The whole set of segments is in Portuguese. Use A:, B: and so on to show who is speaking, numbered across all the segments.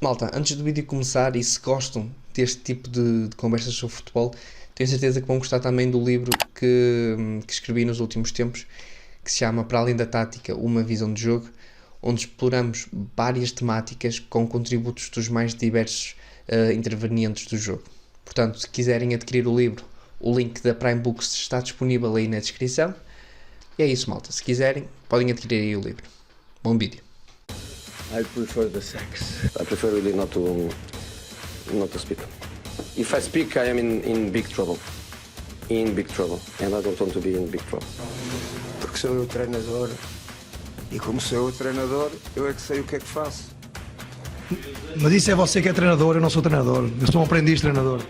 A: Malta, antes do vídeo começar, e se gostam deste tipo de conversas sobre futebol, tenho certeza que vão gostar também do livro que escrevi nos últimos tempos, que se chama Para Além da Tática, Uma Visão de Jogo, onde exploramos várias temáticas com contributos dos mais diversos intervenientes do jogo. Portanto, se quiserem adquirir o livro, o link da Prime Books está disponível aí na descrição. E é isso, malta. Se quiserem, podem adquirir aí o livro. Bom vídeo.
B: I prefer the sex. I prefer really not to speak. If I speak, I am in big trouble. In big trouble. And I don't want to be in big trouble.
C: Porque sou eu o treinador. E como sou eu o treinador, eu é que sei o que é que faço.
D: Mas isso é você que é treinador, eu não sou treinador. Eu sou um aprendiz treinador.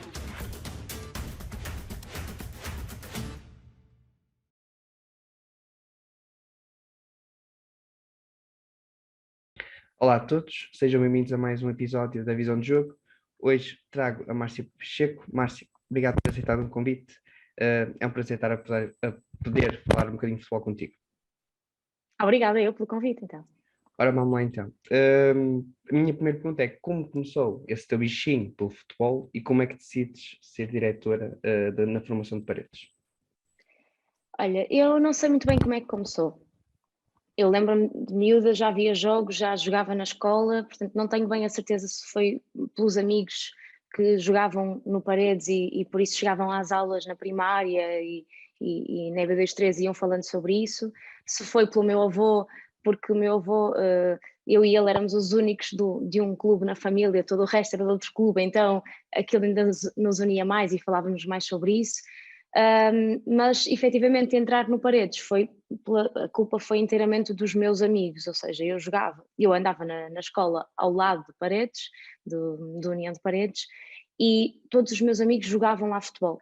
A: Olá a todos, sejam bem-vindos a mais um episódio da Visão de Jogo. Hoje trago a Márcia Pacheco. Márcia, obrigado por ter aceitado o convite. É um prazer estar a poder falar um bocadinho de futebol contigo.
E: Obrigada eu pelo convite, então.
A: Ora, vamos lá então. A minha primeira pergunta é como começou esse teu bichinho pelo futebol e como é que decides ser diretora na formação de Paredes?
E: Olha, eu não sei muito bem como é que começou. Eu lembro-me de miúda, já via jogos, já jogava na escola, portanto não tenho bem a certeza se foi pelos amigos que jogavam no Paredes e por isso chegavam às aulas na primária e na EB23 iam falando sobre isso, se foi pelo meu avô, porque o meu avô, eu e ele éramos os únicos de um clube na família, todo o resto era de outro clube, então aquilo ainda nos unia mais e falávamos mais sobre isso. Mas efetivamente entrar no Paredes a culpa foi inteiramente dos meus amigos, ou seja, eu andava na escola ao lado de Paredes, do União de Paredes, e todos os meus amigos jogavam lá futebol.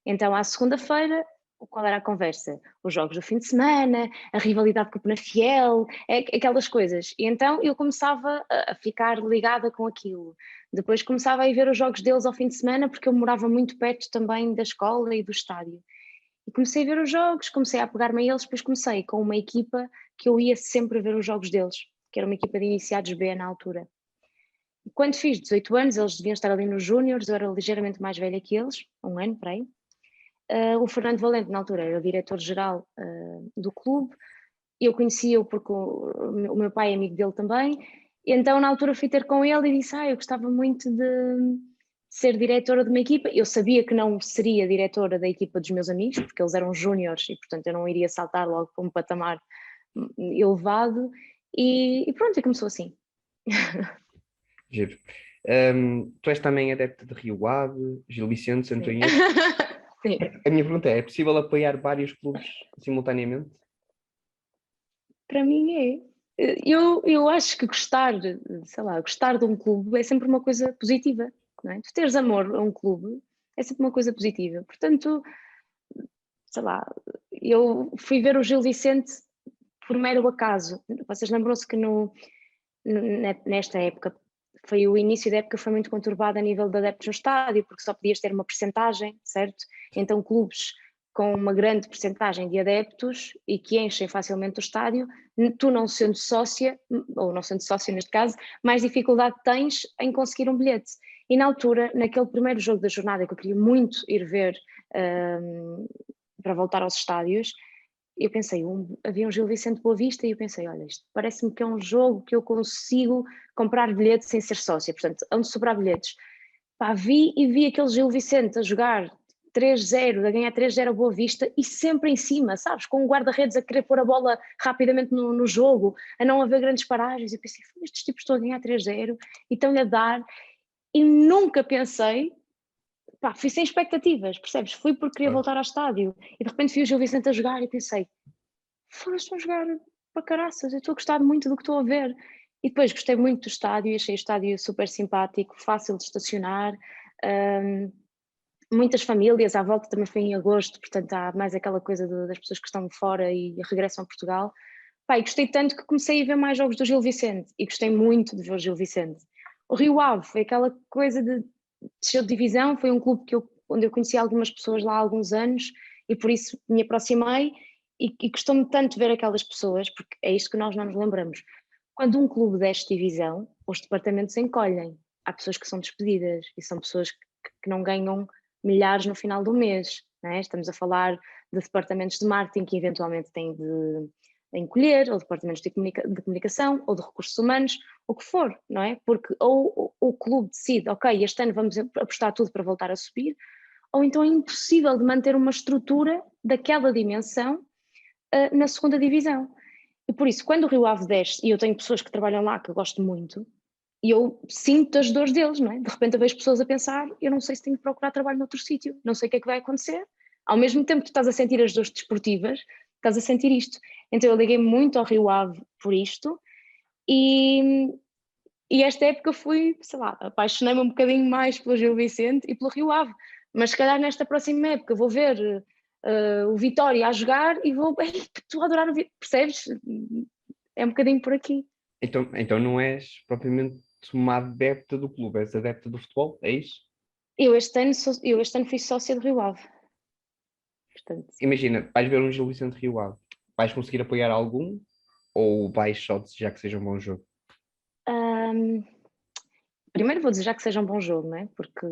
E: Então à segunda-feira, qual era a conversa? Os jogos do fim de semana, a rivalidade com o Penafiel, aquelas coisas. E então eu começava a ficar ligada com aquilo. Depois começava a ir ver os jogos deles ao fim de semana, porque eu morava muito perto também da escola e do estádio. E comecei a ver os jogos, comecei a apegar-me a eles, depois comecei com uma equipa que eu ia sempre ver os jogos deles, que era uma equipa de iniciados B na altura. E quando fiz 18 anos, eles deviam estar ali nos júniores, eu era ligeiramente mais velha que eles, um ano para aí. O Fernando Valente, na altura, era o diretor-geral do clube, eu conhecia-o porque o meu pai é amigo dele também, então na altura fui ter com ele e disse, eu gostava muito de ser diretora de uma equipa. Eu sabia que não seria diretora da equipa dos meus amigos, porque eles eram júniores e portanto eu não iria saltar logo para um patamar elevado, e pronto, e começou assim.
A: Giro. Tu és também adepto de Rio Ave, Gil Vicente, Santo Inês.
E: Sim.
A: A minha pergunta é possível apoiar vários clubes simultaneamente?
E: Para mim é. Eu acho que gostar de um clube é sempre uma coisa positiva, não é? Tu teres amor a um clube é sempre uma coisa positiva. Portanto, sei lá, eu fui ver o Gil Vicente por mero acaso. Vocês lembram-se que nesta época, o início da época foi muito conturbado a nível de adeptos no estádio, porque só podias ter uma percentagem, certo? Então clubes com uma grande percentagem de adeptos e que enchem facilmente o estádio, tu não sendo sócia, ou não sendo sócio neste caso, mais dificuldade tens em conseguir um bilhete. E na altura, naquele primeiro jogo da jornada que eu queria muito ir ver para voltar aos estádios, eu pensei, havia um Gil Vicente Boa Vista e eu pensei, olha, isto parece-me que é um jogo que eu consigo comprar bilhetes sem ser sócia, portanto, onde sobrar bilhetes. Vi aquele Gil Vicente a jogar 3-0, a ganhar 3-0 a Boa Vista e sempre em cima, sabes, com o guarda-redes a querer pôr a bola rapidamente no jogo, a não haver grandes paragens. Eu pensei, estes tipos estão a ganhar 3-0 e estão-lhe a dar, e nunca pensei, fui sem expectativas, percebes? Fui porque queria voltar ao estádio e de repente vi o Gil Vicente a jogar e pensei, estão a jogar para caraças, eu estou a gostar muito do que estou a ver. E depois gostei muito do estádio, achei o estádio super simpático, fácil de estacionar, muitas famílias, à volta também foi em agosto, portanto há mais aquela coisa das pessoas que estão fora e regressam a Portugal. E gostei tanto que comecei a ver mais jogos do Gil Vicente e gostei muito de ver o Gil Vicente. O Rio Ave foi aquela coisa de descer de divisão, foi um clube onde eu conheci algumas pessoas lá há alguns anos e por isso me aproximei e gostou-me tanto de ver aquelas pessoas, porque é isto que nós não nos lembramos. Quando um clube desce divisão, os departamentos encolhem. Há pessoas que são despedidas e são pessoas que não ganham milhares no final do mês, não é? Estamos a falar de departamentos de marketing que eventualmente têm de encolher, ou departamentos de comunicação, ou de recursos humanos, o que for, não é? Porque ou o clube decide, ok, este ano vamos apostar tudo para voltar a subir, ou então é impossível de manter uma estrutura daquela dimensão na segunda divisão. E por isso, quando o Rio Ave desce, e eu tenho pessoas que trabalham lá que eu gosto muito, e eu sinto as dores deles, não é? De repente eu vejo pessoas a pensar, eu não sei se tenho que procurar trabalho noutro sítio, não sei o que é que vai acontecer. Ao mesmo tempo que tu estás a sentir as dores desportivas, estás a sentir isto. Então eu liguei muito ao Rio Ave por isto, e esta época fui, sei lá, apaixonei-me um bocadinho mais pelo Gil Vicente e pelo Rio Ave, mas se calhar nesta próxima época vou ver o Vitória a jogar e vou, estou a adorar o Vitória, percebes? É um bocadinho por aqui.
F: Então não és propriamente uma adepta do clube, és adepta do futebol, é isso?
E: Eu este ano fui sócia do Rio Ave. Portanto,
F: Imagina, vais ver um Gil Vicente Rio Ave, vais conseguir apoiar algum ou vais só desejar que seja um bom jogo?
E: primeiro vou desejar que seja um bom jogo, não é? Porque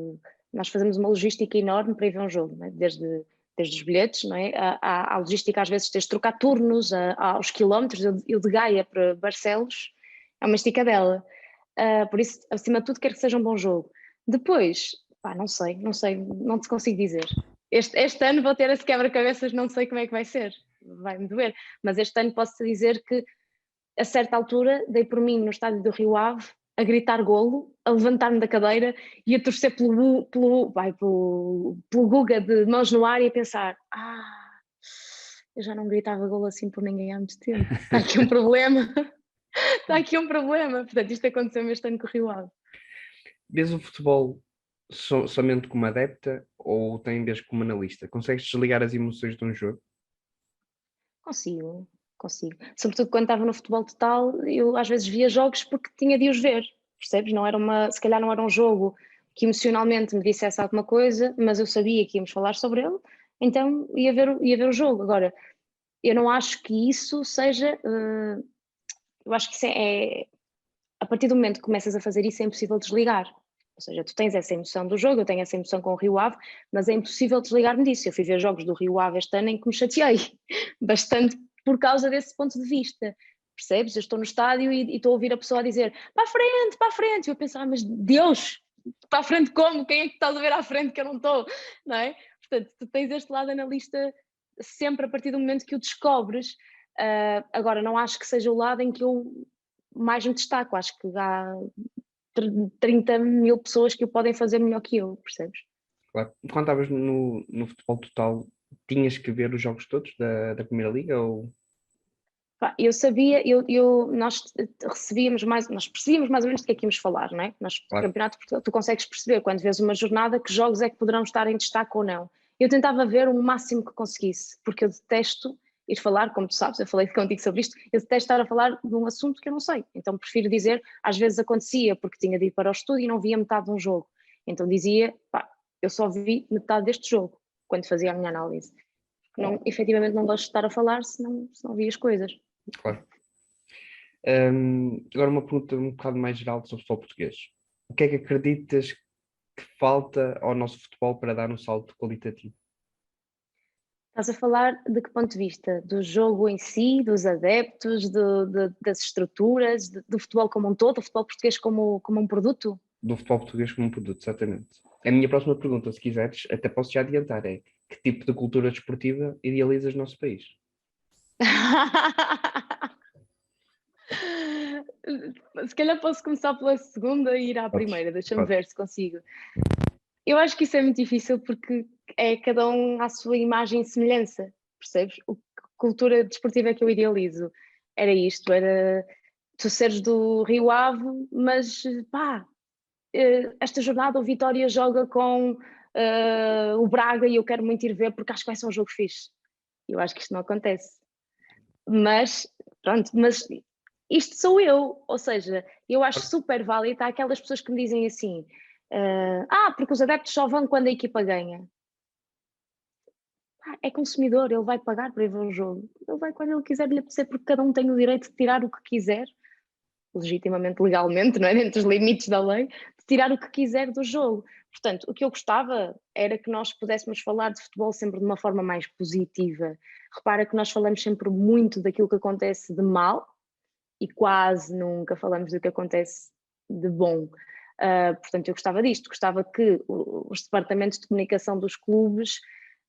E: nós fazemos uma logística enorme para ir ver um jogo, não é? Desde os bilhetes, não é? A logística às vezes tens de trocar turnos, aos quilómetros. Eu de Gaia para Barcelos é uma esticadela. Por isso, acima de tudo, quero que seja um bom jogo. Depois, não sei, não te consigo dizer. Este ano vou ter esse quebra-cabeças, não sei como é que vai ser, vai-me doer, mas este ano posso-te dizer que a certa altura dei por mim no estádio do Rio Ave a gritar golo, a levantar-me da cadeira e a torcer pelo Guga de mãos no ar e a pensar, eu já não gritava golo assim por ninguém há muito tempo, está aqui um problema, está aqui um problema, portanto isto aconteceu este ano com o Rio Ave.
F: Vês o futebol somente como adepta ou tem vez como analista? Consegues desligar as emoções de um jogo?
E: Consigo. Sobretudo quando estava no futebol total, eu às vezes via jogos porque tinha de os ver, percebes? Se calhar não era um jogo que emocionalmente me dissesse alguma coisa, mas eu sabia que íamos falar sobre ele, então ia ver o jogo. Agora, eu não acho que isso seja... eu acho que isso a partir do momento que começas a fazer isso é impossível desligar. Ou seja, tu tens essa emoção do jogo, eu tenho essa emoção com o Rio Ave, mas é impossível desligar-me disso. Eu fui ver jogos do Rio Ave este ano em que me chateei bastante por causa desse ponto de vista. Percebes? Eu estou no estádio e estou a ouvir a pessoa a dizer para a frente. E eu penso, mas Deus, para a frente como? Quem é que estás a ver à frente que eu não estou? Não é? Portanto, tu tens este lado analista sempre a partir do momento que o descobres. Agora, não acho que seja o lado em que eu mais me destaco. Acho que há 30 mil pessoas que o podem fazer melhor que eu, percebes?
F: Claro. Quando estavas no futebol total, tinhas que ver os jogos todos da Primeira Liga ou...
E: Eu sabia, nós percebíamos mais ou menos do que é que íamos falar, não é?
F: Claro.
E: Campeonato, tu consegues perceber quando vês uma jornada que jogos é que poderão estar em destaque ou não. Eu tentava ver o máximo que conseguisse, porque eu detesto ir falar, como tu sabes, eu falei contigo sobre isto, eu detesto estar a falar de um assunto que eu não sei, então prefiro dizer, às vezes acontecia porque tinha de ir para o estúdio e não via metade de um jogo, então dizia, eu só vi metade deste jogo, quando fazia a minha análise. Não, efetivamente não gosto de estar a falar se não vi as coisas.
F: Claro. Agora uma pergunta um bocado mais geral sobre o futebol português. O que é que acreditas que falta ao nosso futebol para dar um salto qualitativo?
E: Estás a falar de que ponto de vista? Do jogo em si, dos adeptos, das estruturas, do futebol como um todo, do futebol português como um produto?
F: Do futebol português como um produto, exatamente. A minha próxima pergunta, se quiseres, até posso já adiantar, é que tipo de cultura desportiva idealizas no nosso país?
E: Se calhar posso começar pela segunda e ir à primeira, deixa-me ver se consigo. Eu acho que isso é muito difícil porque é cada um à sua imagem e semelhança, percebes? Que cultura desportiva é que eu idealizo? Era isto, era tu seres do Rio Ave, mas esta jornada o Vitória joga com o Braga e eu quero muito ir ver porque acho que vai ser um jogo fixe. Eu acho que isto não acontece. Mas, pronto, isto sou eu, ou seja, eu acho super válido. Há aquelas pessoas que me dizem assim, porque os adeptos só vão quando a equipa ganha. É consumidor, ele vai pagar para ir ver o jogo. Ele vai quando ele quiser lhe apetecer, porque cada um tem o direito de tirar o que quiser. legitimamente, legalmente, não é? Dentro dos limites da lei, de tirar o que quiser do jogo. Portanto, o que eu gostava era que nós pudéssemos falar de futebol sempre de uma forma mais positiva. Repara que nós falamos sempre muito daquilo que acontece de mal e quase nunca falamos do que acontece de bom. Portanto, eu gostava disto, gostava que os departamentos de comunicação dos clubes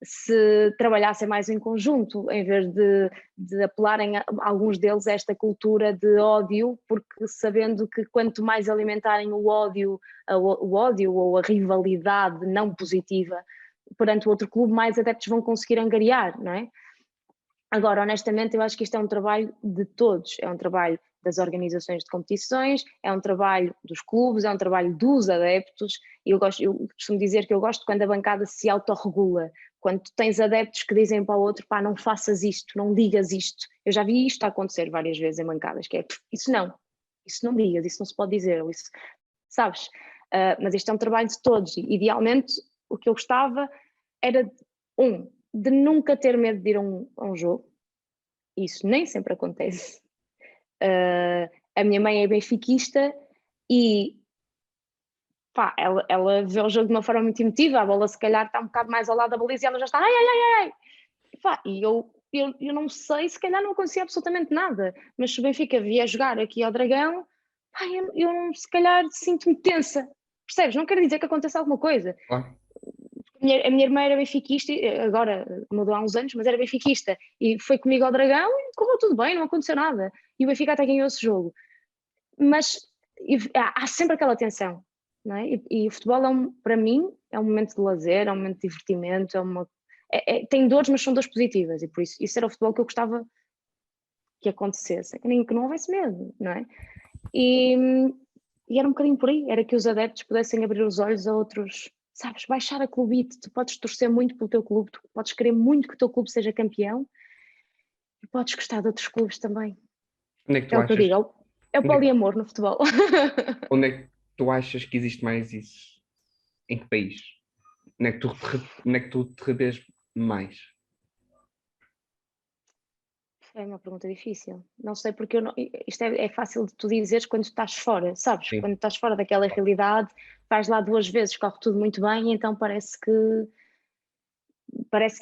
E: se trabalhassem mais em conjunto, em vez de apelarem alguns deles a esta cultura de ódio, porque sabendo que quanto mais alimentarem o ódio ou a rivalidade não positiva perante o outro clube, mais adeptos vão conseguir angariar, não é? Agora, honestamente, eu acho que isto é um trabalho de todos, é um trabalho das organizações de competições, é um trabalho dos clubes, é um trabalho dos adeptos, e eu costumo dizer que eu gosto quando a bancada se autorregula, quando tu tens adeptos que dizem para o outro, pá, não faças isto, não digas isto. Eu já vi isto acontecer várias vezes em bancadas, que é, isso não digas, isso não se pode dizer, isso, sabes? Mas isto é um trabalho de todos, e idealmente o que eu gostava era, de nunca ter medo de ir a um jogo, isso nem sempre acontece. A minha mãe é benfiquista e pá, ela vê o jogo de uma forma muito emotiva, a bola se calhar está um bocado mais ao lado da baliza e ela já está ai. Pá, e eu não sei, se calhar não acontecia absolutamente nada, mas se o Benfica vier jogar aqui ao Dragão, pá, eu se calhar sinto-me tensa, percebes? Não quero dizer que aconteça alguma coisa.
F: Claro.
E: A minha irmã era benfiquista, agora mudou há uns anos, mas era benfiquista e foi comigo ao Dragão e correu tudo bem, não aconteceu nada. E o Benfica até ganhou esse jogo. Mas há sempre aquela tensão, não é? E o futebol, para mim, é um momento de lazer, é um momento de divertimento, tem dores, mas são dores positivas. E por isso era o futebol que eu gostava que acontecesse, que não houvesse medo, não é? E era um bocadinho por aí, era que os adeptos pudessem abrir os olhos a outros. Sabes, baixar a clubite, tu podes torcer muito pelo teu clube, tu podes querer muito que o teu clube seja campeão e podes gostar de outros clubes também.
F: Onde é que tu
E: É o que eu
F: achas?
E: digo, é o poliamor no futebol.
F: Onde é que tu achas que existe mais isso? Em que país? Onde é que tu te revês mais?
E: É uma pergunta difícil. Não sei porque isto é fácil de tu dizeres quando estás fora, sabes?
F: Sim.
E: Quando estás fora daquela realidade, vais lá 2 vezes, corre tudo muito bem, e então parece que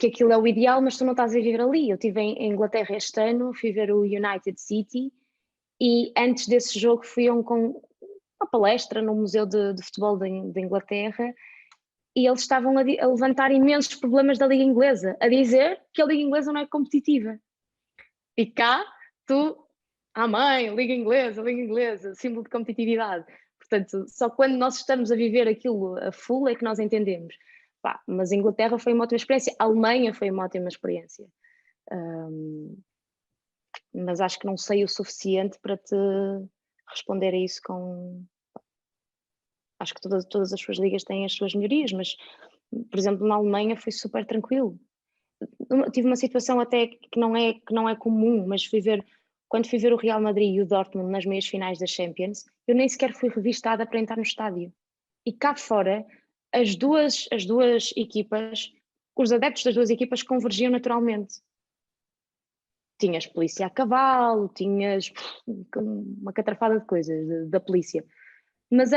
E: aquilo é o ideal, mas tu não estás a viver ali. Eu estive em Inglaterra este ano, fui ver o United City e antes desse jogo fui com uma palestra no Museu de Futebol de Inglaterra e eles estavam a levantar imensos problemas da Liga Inglesa, a dizer que a Liga Inglesa não é competitiva. E cá, Liga Inglesa, símbolo de competitividade. Portanto, só quando nós estamos a viver aquilo a full é que nós entendemos. Pá, mas a Inglaterra foi uma ótima experiência, a Alemanha foi uma ótima experiência. Mas acho que não sei o suficiente para te responder a isso com... Acho que todas as suas ligas têm as suas melhorias, mas, por exemplo, na Alemanha foi super tranquilo. Tive uma situação até que não é comum, mas quando fui ver o Real Madrid e o Dortmund nas meias finais da Champions, eu nem sequer fui revistada para entrar no estádio. E cá fora, as duas equipas, os adeptos das duas equipas convergiam naturalmente. Tinhas polícia a cavalo, tinhas uma catrafada de coisas da polícia. Mas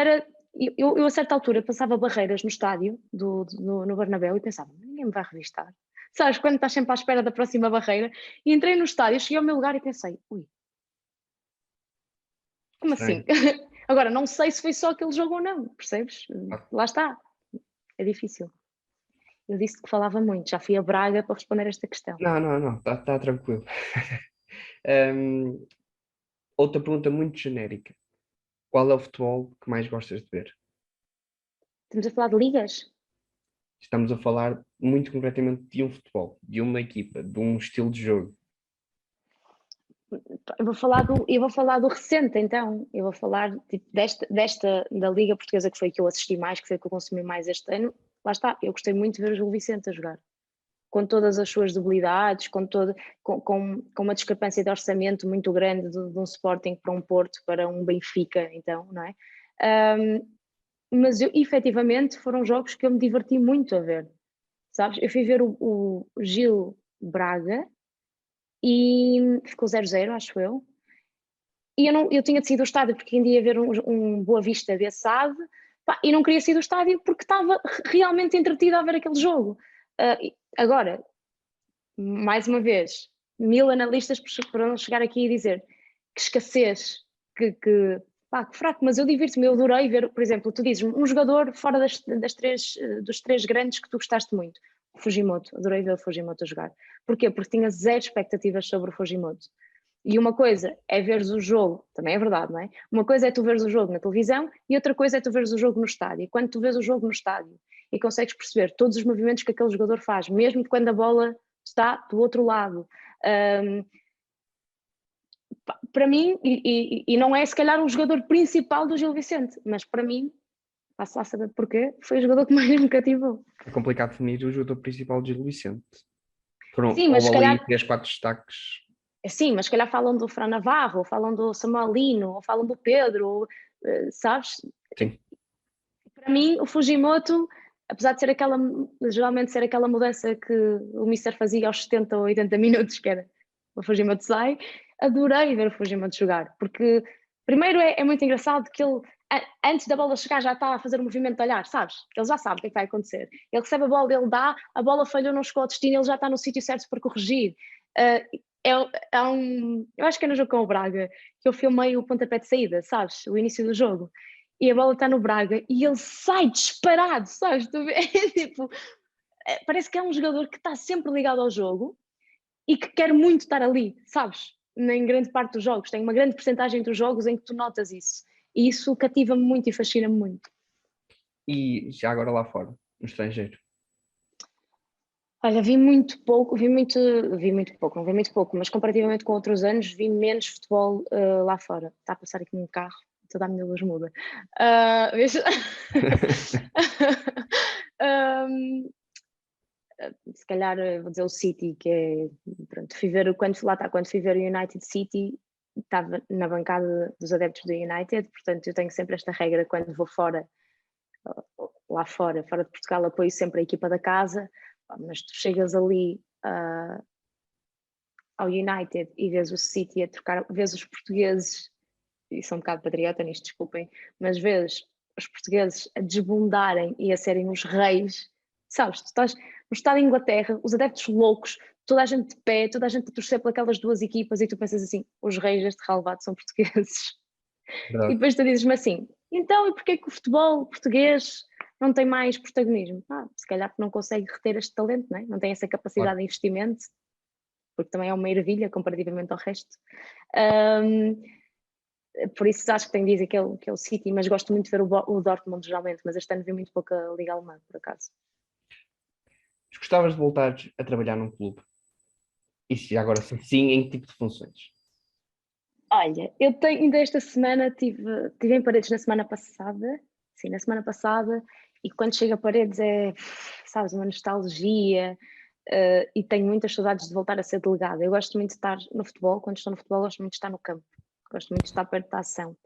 E: eu a certa altura passava barreiras no estádio, no Bernabéu, e pensava, ninguém me vai revistar. Sabes, quando estás sempre à espera da próxima barreira, e entrei no estádio, cheguei ao meu lugar e pensei, ui, como assim? Agora, não sei se foi só aquele jogo ou não, percebes? Lá está, é difícil. Eu disse que falava muito, já fui a Braga para responder esta questão.
F: Não, está tranquilo. Outra pergunta muito genérica. Qual é o futebol que mais gostas de ver?
E: Estamos a falar de ligas?
F: Estamos a falar muito concretamente de um futebol, de uma equipa, de um estilo de jogo.
E: Eu vou falar do recente, então. Eu vou falar tipo, da Liga Portuguesa, que foi que eu assisti mais, que foi que eu consumi mais este ano. Lá está, eu gostei muito de ver o Gil Vicente a jogar. Com todas as suas debilidades, com uma discrepância de orçamento muito grande de um Sporting para um Porto, para um Benfica, então, não é? Mas efetivamente foram jogos que eu me diverti muito a ver, sabes? Eu fui ver o Gil Braga e ficou 0-0, acho eu. eu tinha de sair do estádio porque ainda ia ver um Boa Vista de Assade, pá, e não queria sair do estádio porque estava realmente entretida a ver aquele jogo. Agora, mais uma vez, 1000 analistas para não chegar aqui e dizer que escassez, que fraco, mas eu divirto-me, eu adorei ver, por exemplo, tu dizes um jogador fora dos três grandes que tu gostaste muito, o Fujimoto, adorei ver o Fujimoto a jogar. Porquê? Porque tinha zero expectativas sobre o Fujimoto. E uma coisa é veres o jogo, também é verdade, não é? Uma coisa é tu veres o jogo na televisão e outra coisa é tu veres o jogo no estádio. E quando tu vês o jogo no estádio e consegues perceber todos os movimentos que aquele jogador faz, mesmo quando a bola está do outro lado, para mim, e não é se calhar o jogador principal do Gil Vicente, mas para mim, passo lá a saber porquê, foi o jogador que mais me cativou.
F: É complicado definir o jogador principal de Gil Vicente. Foram,
E: Sim, mas
F: houve
E: se
F: ali
E: calhar,
F: 3, 4 destaques.
E: sim, mas se calhar falam do Fran Navarro, ou falam do Samuelino, ou falam do Pedro, sabes?
F: Sim.
E: Para mim, o Fujimoto, apesar de ser geralmente ser aquela mudança que o Mister fazia aos 70 ou 80 minutos, que era o Fujimoto sai, adorei ver o Fujimoto jogar, porque primeiro é muito engraçado que ele, antes da bola chegar, já está a fazer o movimento de olhar, sabes? Ele já sabe o que é que vai acontecer. Ele recebe a bola, ele dá, a bola falhou, não chegou ao destino, ele já está no sítio certo para corrigir. Eu acho que é no jogo com o Braga, que eu filmei o pontapé de saída, sabes? O início do jogo. E a bola está no Braga e ele sai disparado, sabes? Tipo, parece que é um jogador que está sempre ligado ao jogo e que quer muito estar ali, sabes? Em grande parte dos jogos. Tem uma grande porcentagem dos jogos em que tu notas isso. E isso cativa-me muito e fascina-me muito.
F: E já agora lá fora, no estrangeiro.
E: Olha, vi muito pouco, não vi muito pouco, mas comparativamente com outros anos, vi menos futebol lá fora. Está a passar aqui num carro, toda a minha luz muda. Se calhar vou dizer o City, que é, pronto, quando fui ver o United City, estava na bancada dos adeptos do United, portanto eu tenho sempre esta regra quando vou fora de Portugal, apoio sempre a equipa da casa, mas tu chegas ali ao United e vês o City a trocar, vês os portugueses, e sou um bocado patriota nisto, desculpem, mas vês os portugueses a desbundarem e a serem os reis, sabes, tu estás no estado de Inglaterra, os adeptos loucos, toda a gente de pé, toda a gente a torcer por aquelas duas equipas e tu pensas assim, os reis deste relvado são portugueses.
F: Verdade.
E: E depois tu dizes-me assim, então e porquê que o futebol português não tem mais protagonismo? Se calhar porque não consegue reter este talento, não é? Não tem essa capacidade de investimento, porque também é uma ervilha comparativamente ao resto. Por isso acho que tenho de dizer que é o City, mas gosto muito de ver o Dortmund geralmente, mas este ano vi muito pouco a Liga Alemã, por acaso.
F: Gostavas de voltar a trabalhar num clube? E se agora sim, em que tipo de funções?
E: Olha, eu tenho, ainda esta semana tive em Paredes na semana passada, sim, na semana passada, e quando chego a Paredes é, sabes, uma nostalgia, e tenho muitas saudades de voltar a ser delegada. Eu gosto muito de estar no futebol, quando estou no futebol gosto muito de estar no campo, gosto muito de estar perto da ação.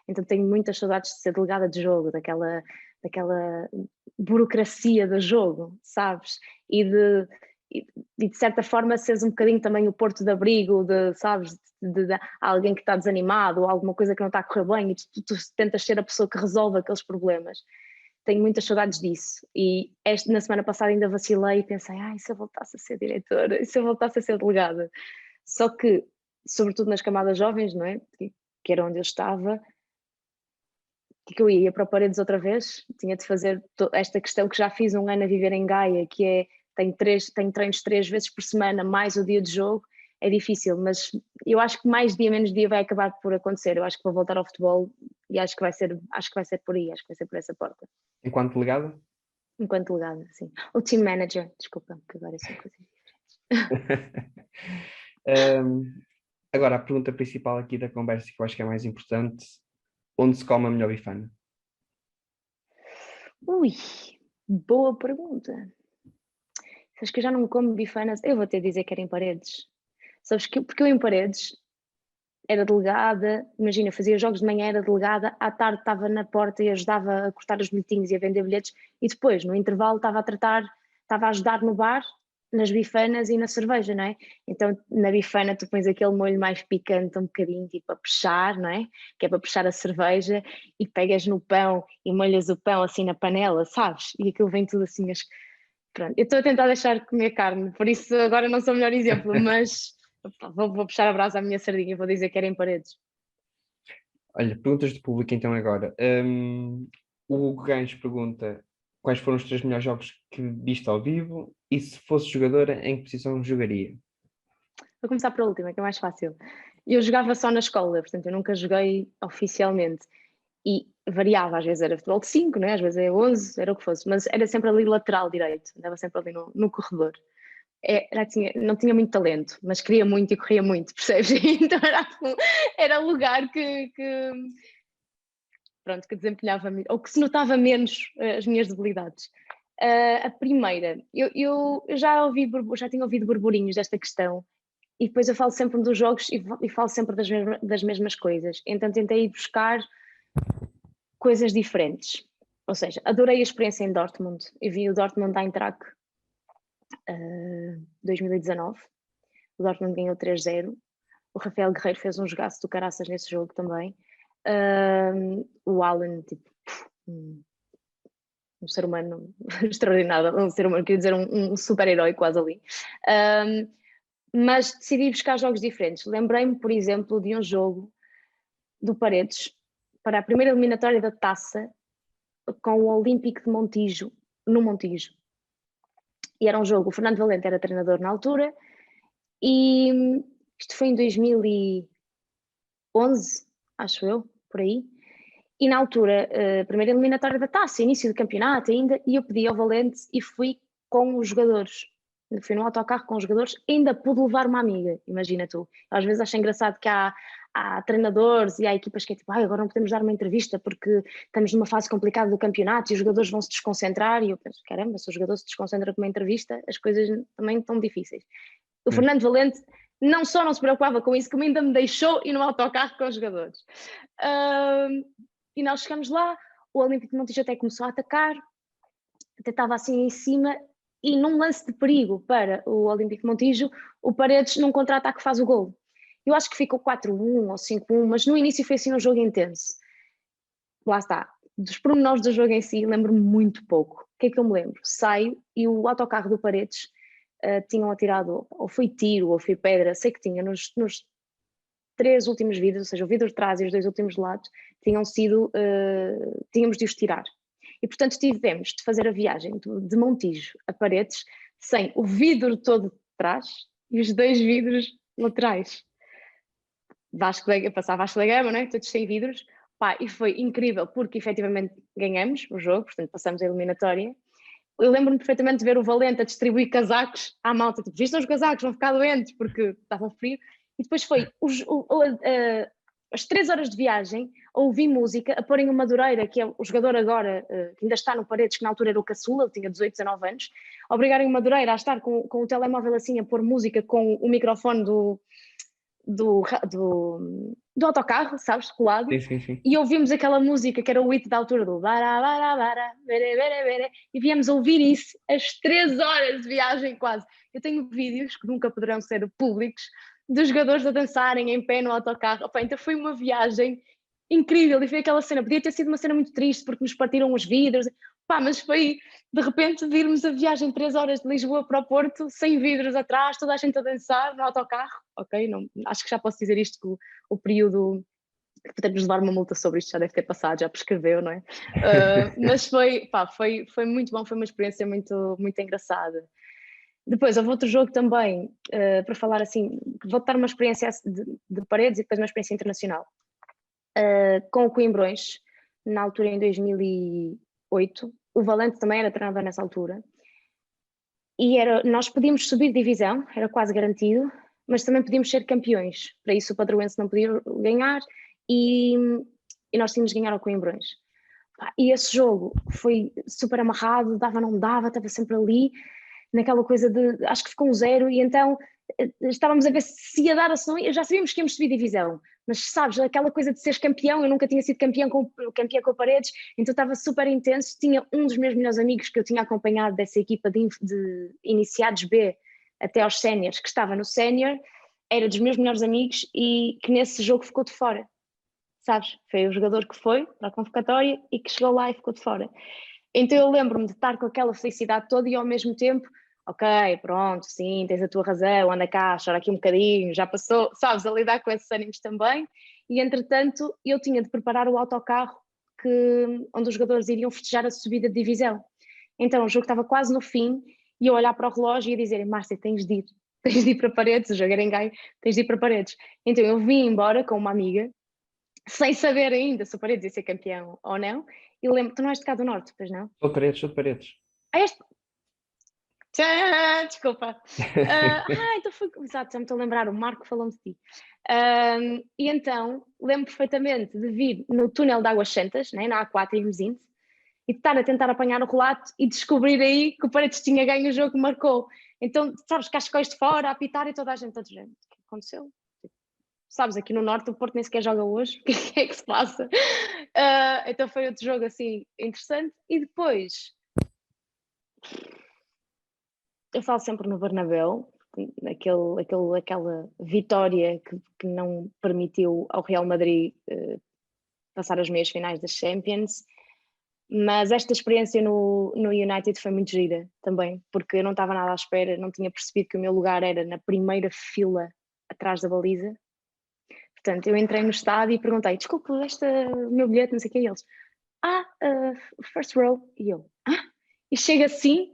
E: Então tenho muitas saudades de ser delegada de jogo, daquela burocracia do jogo, sabes? E de certa forma seres um bocadinho também o porto de abrigo, sabes? De alguém que está desanimado ou alguma coisa que não está a correr bem e tu tentas ser a pessoa que resolve aqueles problemas. Tenho muitas saudades disso e na semana passada ainda vacilei e pensei, e se eu voltasse a ser diretora, e se eu voltasse a ser delegada? Só que, sobretudo nas camadas jovens, não é? Que era onde eu estava, que eu ia para o Paredes outra vez, tinha de fazer esta questão que já fiz um ano a viver em Gaia, que é, tenho treinos 3 vezes por semana, mais o dia de jogo, é difícil, mas eu acho que mais dia, menos dia vai acabar por acontecer, eu acho que vou voltar ao futebol e acho que vai ser por aí, acho que vai ser por essa porta.
F: Enquanto delegado?
E: Enquanto delegada, sim. O team manager, desculpa, que agora são coisas diferentes.
F: Agora, a pergunta principal aqui da conversa, que eu acho que é mais importante, onde se come a melhor bifana?
E: Ui, boa pergunta. Sabes que eu já não como bifanas, eu vou ter de dizer que era em Paredes. Sabes que, porque eu em Paredes era delegada, imagina, fazia jogos de manhã, era delegada, à tarde estava na porta e ajudava a cortar os bilhetinhos e a vender bilhetes, e depois, no intervalo, estava a ajudar no bar, nas bifanas e na cerveja, não é? Então na bifana tu pões aquele molho mais picante um bocadinho, tipo a puxar, não é? Que é para puxar a cerveja, e pegas no pão e molhas o pão assim na panela, sabes? E aquilo vem tudo assim. Pronto, eu estou a tentar deixar de comer carne, por isso agora não sou o melhor exemplo, mas vou puxar a brasa à minha sardinha, vou dizer que era em Paredes.
F: Olha, perguntas do público então agora. O Hugo Gans pergunta quais foram os 3 melhores jogos que viste ao vivo e se fosse jogadora, em que posição jogaria?
E: Vou começar pela última, que é mais fácil. Eu jogava só na escola, portanto eu nunca joguei oficialmente. E variava, às vezes era futebol de 5, né? Às vezes é 11, era o que fosse, mas era sempre ali lateral direito, andava sempre ali no corredor. Não tinha muito talento, mas queria muito e corria muito, percebes? Então era o lugar pronto, que desempenhava, ou que se notava menos as minhas debilidades. A primeira, eu já tinha ouvido burburinhos desta questão, e depois eu falo sempre dos jogos e falo sempre das mesmas coisas, então tentei ir buscar coisas diferentes. Ou seja, adorei a experiência em Dortmund. Eu vi o Dortmund Eintracht 2019. O Dortmund ganhou 3-0. O Rafael Guerreiro fez um jogaço do caraças nesse jogo também. O Alan, tipo, um ser humano extraordinário, um ser humano, queria dizer um super-herói quase ali. Mas decidi buscar jogos diferentes. Lembrei-me, por exemplo, de um jogo do Paredes para a primeira eliminatória da Taça com o Olímpico de Montijo, no Montijo. E era um jogo, o Fernando Valente era treinador na altura, e isto foi em 2011, acho eu, por aí. E na altura, primeira eliminatória da Taça, início do campeonato ainda, e eu pedi ao Valente e fui com os jogadores. Fui no autocarro com os jogadores, ainda pude levar uma amiga, imagina tu. Às vezes acho engraçado que há treinadores e há equipas que é tipo, agora não podemos dar uma entrevista porque estamos numa fase complicada do campeonato e os jogadores vão se desconcentrar, e eu penso, caramba, se o jogador se desconcentra com uma entrevista, as coisas também estão difíceis. O Fernando Valente não só não se preocupava com isso, como ainda me deixou ir no autocarro com os jogadores. E nós chegamos lá, o Olímpico de Montijo até começou a atacar, até estava assim em cima, e num lance de perigo para o Olímpico de Montijo, o Paredes num contra-ataque faz o gol. Eu acho que ficou 4-1 ou 5-1, mas no início foi assim um jogo intenso. Lá está, dos pormenores do jogo em si lembro-me muito pouco. O que é que eu me lembro? Saio e o autocarro do Paredes tinham atirado, ou foi tiro, ou foi pedra, sei que tinha nos 3 últimos vidros, ou seja, o vidro de trás e os 2 últimos lados, tínhamos de os tirar. E portanto tivemos de fazer a viagem de Montijo a Paredes sem o vidro todo de trás e os 2 vidros laterais. Passar Vasco da Gama, né? Todos sem vidros. E foi incrível porque efetivamente ganhamos o jogo, portanto passamos a eliminatória. Eu lembro-me perfeitamente de ver o Valente a distribuir casacos à malta, tipo, vistam os casacos, vão ficar doentes porque estavam frio. E depois foi as 3 horas de viagem a ouvir música, a porem o Madureira, que é o jogador agora, que ainda está no Paredes, que na altura era o Caçula, ele tinha 18, 19 anos, a obrigarem o Madureira a estar com o telemóvel assim, a pôr música com o microfone do autocarro, sabes, colado.
F: Sim.
E: E ouvimos aquela música que era o hit da altura do bara, bara, bara, bere, bere, bere, e viemos ouvir isso as 3 horas de viagem quase. Eu tenho vídeos que nunca poderão ser públicos dos jogadores a dançarem em pé no autocarro. Então foi uma viagem incrível e foi aquela cena, podia ter sido uma cena muito triste porque nos partiram os vidros, mas foi de repente virmos a viagem 3 horas de Lisboa para o Porto, sem vidros atrás, toda a gente a dançar no autocarro. Não, acho que já posso dizer isto, que o período que podemos levar uma multa sobre isto já deve ter passado, já prescreveu, não é? Mas foi muito bom, foi uma experiência muito, muito engraçada. Depois houve outro jogo também, para falar assim, vou dar uma experiência de Paredes e depois uma experiência internacional, com o Coimbrões, na altura em 2008, o Valente também era treinador nessa altura, e nós podíamos subir divisão, era quase garantido, mas também podíamos ser campeões, para isso o Padroense não podia ganhar, e nós tínhamos de ganhar ao Coimbrões. E esse jogo foi super amarrado, dava, não dava, estava sempre ali, naquela coisa de, acho que ficou 1-0, e então estávamos a ver se ia dar ou se não ia, já sabíamos que íamos subir divisão, mas sabes, aquela coisa de seres campeão, eu nunca tinha sido campeão com Paredes, então estava super intenso. Tinha um dos meus melhores amigos que eu tinha acompanhado dessa equipa de iniciados B, até aos séniores, que estava no sénior, era dos meus melhores amigos e que nesse jogo ficou de fora, sabes? Foi o jogador que foi para a convocatória e que chegou lá e ficou de fora. Então eu lembro-me de estar com aquela felicidade toda e ao mesmo tempo, ok, pronto, sim, tens a tua razão, anda cá, chora aqui um bocadinho, já passou, sabes, a lidar com esses ânimos também. E entretanto eu tinha de preparar o autocarro onde os jogadores iriam festejar a subida de divisão. Então o jogo estava quase no fim e eu olhar para o relógio e a dizer, Márcia, tens de ir para Paredes, o jogo era em Gaia, tens de ir para Paredes. Então eu vim embora com uma amiga, sem saber ainda se o Paredes ia ser campeão ou não, e lembro, tu não és de cá do Norte, pois não?
F: Sou de Paredes.
E: Ah, este... Desculpa. Então foi. Exato, já me estou a lembrar, o Marco falou-me de ti. E então, lembro perfeitamente de vir no túnel de Águas Santas, né, na A4 em Mesinte, e de estar a tentar apanhar o relato e descobrir aí que o Paredes tinha ganho o jogo que marcou. Então, sabes, cascóis de fora, a apitar e toda a gente está dizendo, o que aconteceu? Sabes, aqui no Norte o Porto nem sequer joga hoje, o que é que se passa? Então foi outro jogo assim interessante. E depois, eu falo sempre no Bernabéu, aquela vitória que não permitiu ao Real Madrid passar as meias finais das Champions, mas esta experiência no United foi muito gira também, porque eu não estava nada à espera, não tinha percebido que o meu lugar era na primeira fila atrás da baliza. Portanto, eu entrei no estádio e perguntei, desculpa, o meu bilhete, não sei o que, e eles, first row, e eu, e chega assim,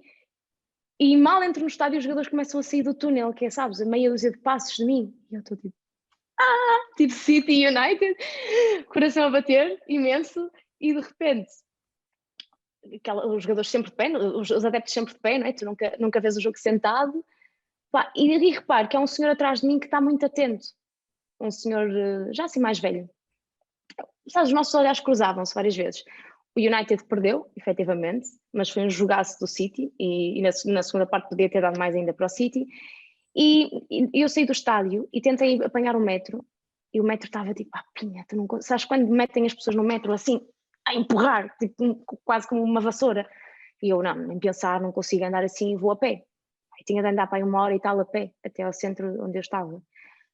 E: e mal entro no estádio os jogadores começam a sair do túnel, que é, sabes, a meia dúzia de passos de mim, e eu estou tipo City United, coração a bater, imenso, e de repente, os jogadores sempre de pé, os adeptos sempre de pé, não é? Tu nunca vês o jogo sentado, e reparo que há um senhor atrás de mim que está muito atento, um senhor já assim mais velho. Sabes, os nossos olhares cruzavam-se várias vezes. O United perdeu, efetivamente, mas foi um jogaço do City e na segunda parte podia ter dado mais ainda para o City. E eu saí do estádio e tentei apanhar o metro e o metro estava tipo, pinha, tu não... Sabes quando metem as pessoas no metro assim, a empurrar, tipo, quase como uma vassoura? E eu, não, nem pensar, não consigo andar assim, vou a pé. E tinha de andar para aí 1 hora e tal a pé, até ao centro onde eu estava.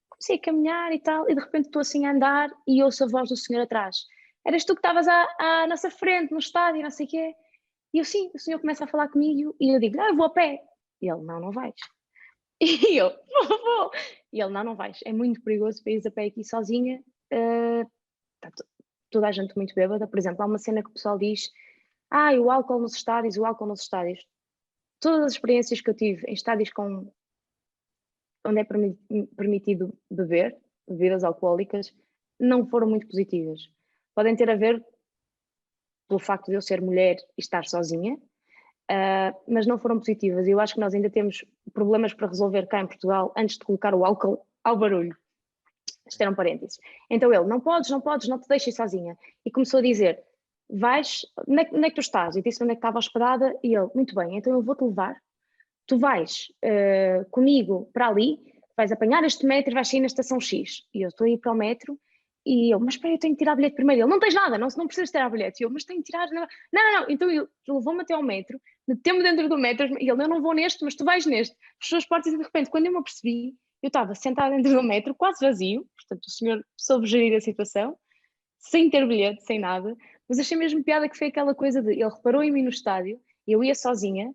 E: Comecei a caminhar e tal, e de repente estou assim a andar e ouço a voz do senhor atrás. Eras tu que estavas à nossa frente, no estádio, não sei o quê. E eu, sim, o senhor começa a falar comigo e eu digo, não, eu vou a pé. E ele, não vais. E eu, vou. E ele, não vais. É muito perigoso para ires a pé aqui sozinha. Está toda a gente muito bêbada. Por exemplo, há uma cena que o pessoal diz, o álcool nos estádios, o álcool nos estádios. Todas as experiências que eu tive em estádios onde é permitido beber, bebidas alcoólicas, não foram muito positivas. Podem ter a ver pelo facto de eu ser mulher e estar sozinha, mas não foram positivas. E eu acho que nós ainda temos problemas para resolver cá em Portugal antes de colocar o álcool ao barulho. Isto era um parênteses. Então ele, não podes, não te deixes sozinha. E começou a dizer, vais, onde é que tu estás? E disse onde é que estava hospedada e ele, muito bem, então eu vou-te levar. Tu vais comigo para ali, vais apanhar este metro e vais sair na estação X. E eu estou a ir para o metro e eu, mas espera, eu tenho que tirar bilhete primeiro. Ele, não tens nada, não precisas tirar bilhete. E eu, mas tenho que tirar... Não. Então ele levou-me até ao metro, meteu-me dentro do metro e ele, eu não vou neste, mas tu vais neste. Fechou as portas e de repente, quando eu me apercebi, eu estava sentada dentro do metro, quase vazio, portanto o senhor soube gerir a situação, sem ter bilhete, sem nada, mas achei mesmo piada que foi aquela coisa de, ele reparou em mim no estádio, eu ia sozinha,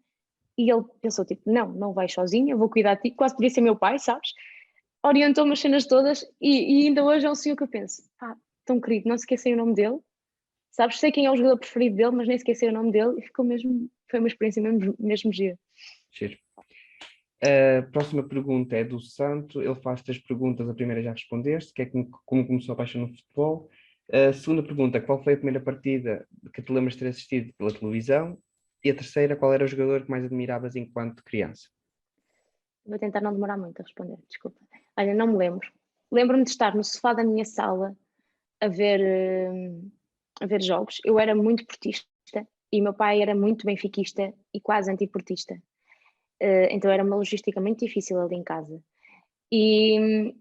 E: e ele pensou, tipo, não vais sozinha, eu vou cuidar de ti, quase podia ser meu pai, sabes? Orientou-me as cenas todas e ainda hoje é um senhor que eu penso, tão querido, não se esquecei o nome dele, sabes? Sei quem é o jogador preferido dele, mas nem esqueci o nome dele e ficou mesmo, foi uma experiência mesmo gira.
F: Cheiro. A próxima pergunta é do Santo, ele faz 3 perguntas, a primeira já respondeste, que é como começou a paixão no futebol. A segunda pergunta, qual foi a primeira partida que te lembras de ter assistido pela televisão? E a terceira, qual era o jogador que mais admiravas enquanto criança?
E: Vou tentar não demorar muito a responder, desculpa. Olha, não me lembro. Lembro-me de estar no sofá da minha sala a ver jogos. Eu era muito portista e meu pai era muito benfiquista e quase antiportista. Então era uma logística muito difícil ali em casa. E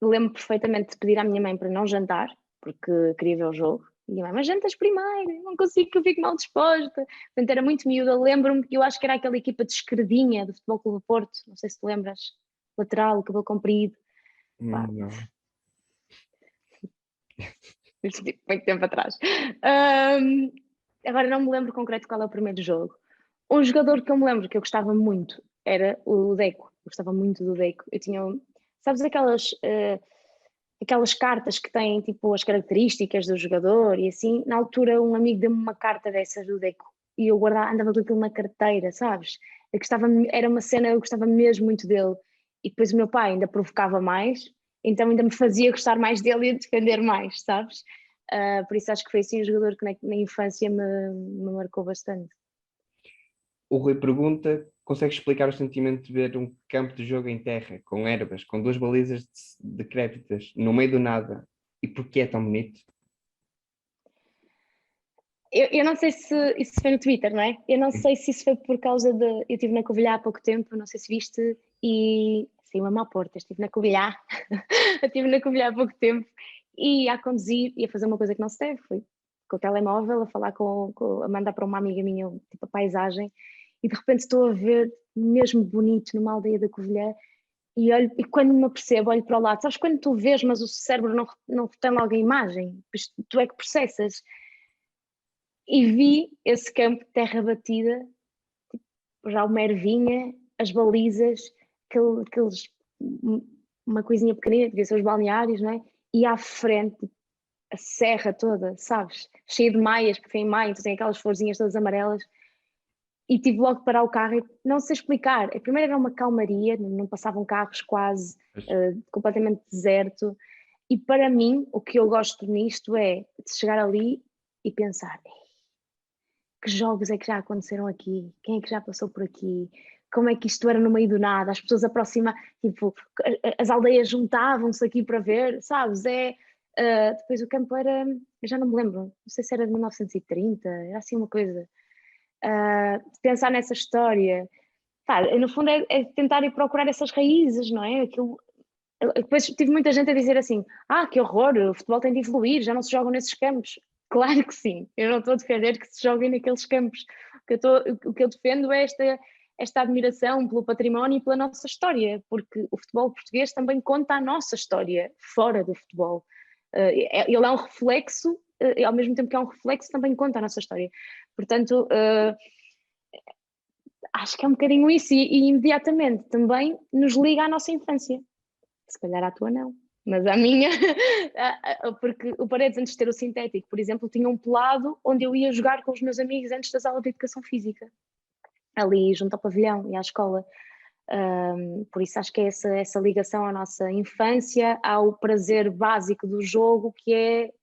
E: lembro perfeitamente de pedir à minha mãe para não jantar, porque queria ver o jogo. E a mãe, mas jantas primeiro, não consigo que eu fique mal disposta. Portanto, era muito miúda. Lembro-me que eu acho que era aquela equipa de esquerdinha do Futebol Clube do Porto, não sei se te lembras, lateral, cabelo comprido. Pá,
F: Não.
E: isto tipo, muito tempo atrás. Ahm, Agora não me lembro concreto qual é o primeiro jogo. Um jogador que eu me lembro que eu gostava muito era o Deco. Eu gostava muito do Deco. Eu tinha, sabes, aquelas cartas que têm tipo as características do jogador e assim. Na altura, um amigo deu-me uma carta dessas do Deco e eu guardava, andava com aquilo na carteira, sabes? Eu gostava, era uma cena, eu gostava mesmo muito dele. E depois o meu pai ainda provocava mais, então ainda me fazia gostar mais dele e a defender mais, sabes? Por isso acho que foi assim um jogador que na infância me marcou bastante.
F: O Rui pergunta: consegue explicar o sentimento de ver um campo de jogo em terra, com ervas, com duas balizas decrépitas, no meio do nada, e porquê é tão bonito?
E: Eu não sei se isso foi no Twitter, não é? Eu não sei se isso foi por causa de. Eu estive na Covilhã há pouco tempo, não sei se viste, e saiu mesmo à porta. Estive na Covilhã, estive na Covilhã há pouco tempo, e a conduzir, e a fazer uma coisa que não se deve, foi com o telemóvel, a falar a mandar para uma amiga minha, tipo a paisagem, e de repente estou a ver, mesmo bonito, numa aldeia da Covilhã, e olho, e quando me apercebo, olho para o lado, sabes quando tu vês, mas o cérebro não tem logo a imagem, tu é que processas e vi esse campo de terra batida, tipo, já uma ervinha, as balizas, aqueles, uma coisinha pequenina, devia ser os balneários, não é? E à frente, a serra toda, sabes? Cheia de maias, porque foi em maio, então tem aquelas florzinhas todas amarelas. E tive logo que parar o carro e não sei explicar. A primeira era uma calmaria, não passavam carros quase, completamente deserto. E para mim, o que eu gosto nisto é de chegar ali e pensar: que jogos é que já aconteceram aqui? Quem é que já passou por aqui? Como é que isto era no meio do nada? As pessoas aproximavam, tipo, as aldeias juntavam-se aqui para ver, sabes? Depois o campo era, eu já não me lembro, não sei se era de 1930, era assim uma coisa. Pensar nessa história, pá, no fundo é tentar ir procurar essas raízes, não é? Depois tive muita gente a dizer assim: que horror, o futebol tem de evoluir, já não se jogam nesses campos. Claro que sim, eu não estou a defender que se joguem naqueles campos. O que eu defendo é esta admiração pelo património e pela nossa história, porque o futebol português também conta a nossa história fora do futebol. Ele é um reflexo, ao mesmo tempo que é um reflexo, também conta a nossa história. Portanto, acho que é um bocadinho isso, e imediatamente também nos liga à nossa infância. Se calhar à tua não, mas à minha, porque o Paredes, antes de ter o sintético, por exemplo, tinha um pelado onde eu ia jogar com os meus amigos antes das aulas de educação física, ali junto ao pavilhão e à escola. Por isso acho que é essa ligação à nossa infância, ao prazer básico do jogo, que é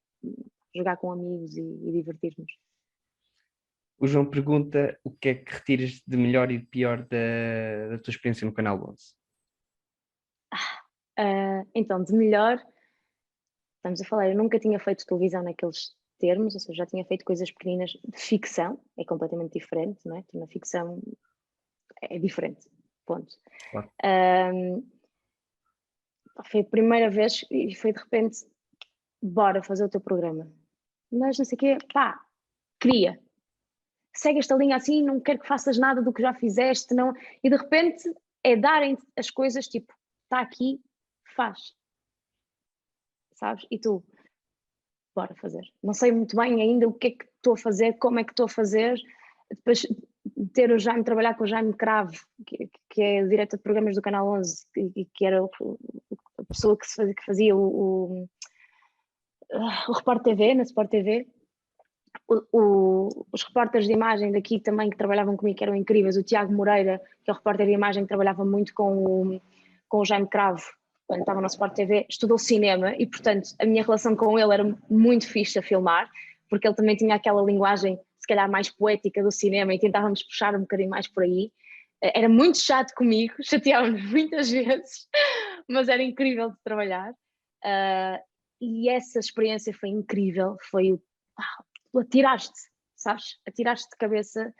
E: jogar com amigos e divertir-nos.
F: O João pergunta: o que é que retiras de melhor e de pior da tua experiência no Canal 11?
E: Então, de melhor, estamos a falar, eu nunca tinha feito televisão naqueles termos, ou seja, já tinha feito coisas pequeninas de ficção, é completamente diferente, não é? Na ficção é diferente, ponto.
F: Claro.
E: Foi a primeira vez e foi de repente, bora fazer o teu programa. Mas não sei o quê, pá, queria. Segue esta linha assim, não quero que faças nada do que já fizeste, não. E de repente é darem as coisas tipo, está aqui, faz. Sabes? E tu, bora fazer. Não sei muito bem ainda o que é que estou a fazer, como é que estou a fazer. Depois ter o Jaime, trabalhar com o Jaime Cravo, que é o diretor de programas do Canal 11, que era a pessoa que fazia o Repórter TV, na Sport TV. Os repórteres de imagem daqui também que trabalhavam comigo, que eram incríveis. O Tiago Moreira, que é o repórter de imagem que trabalhava muito com o Jaime Cravo, quando estava na Sport TV, estudou cinema e, portanto, a minha relação com ele era muito fixe a filmar, porque ele também tinha aquela linguagem, se calhar, mais poética do cinema e tentávamos puxar um bocadinho mais por aí. Era muito chato comigo, chateávamos muitas vezes, mas era incrível de trabalhar. E essa experiência foi incrível, foi atiraste, sabes? Atiraste de cabeça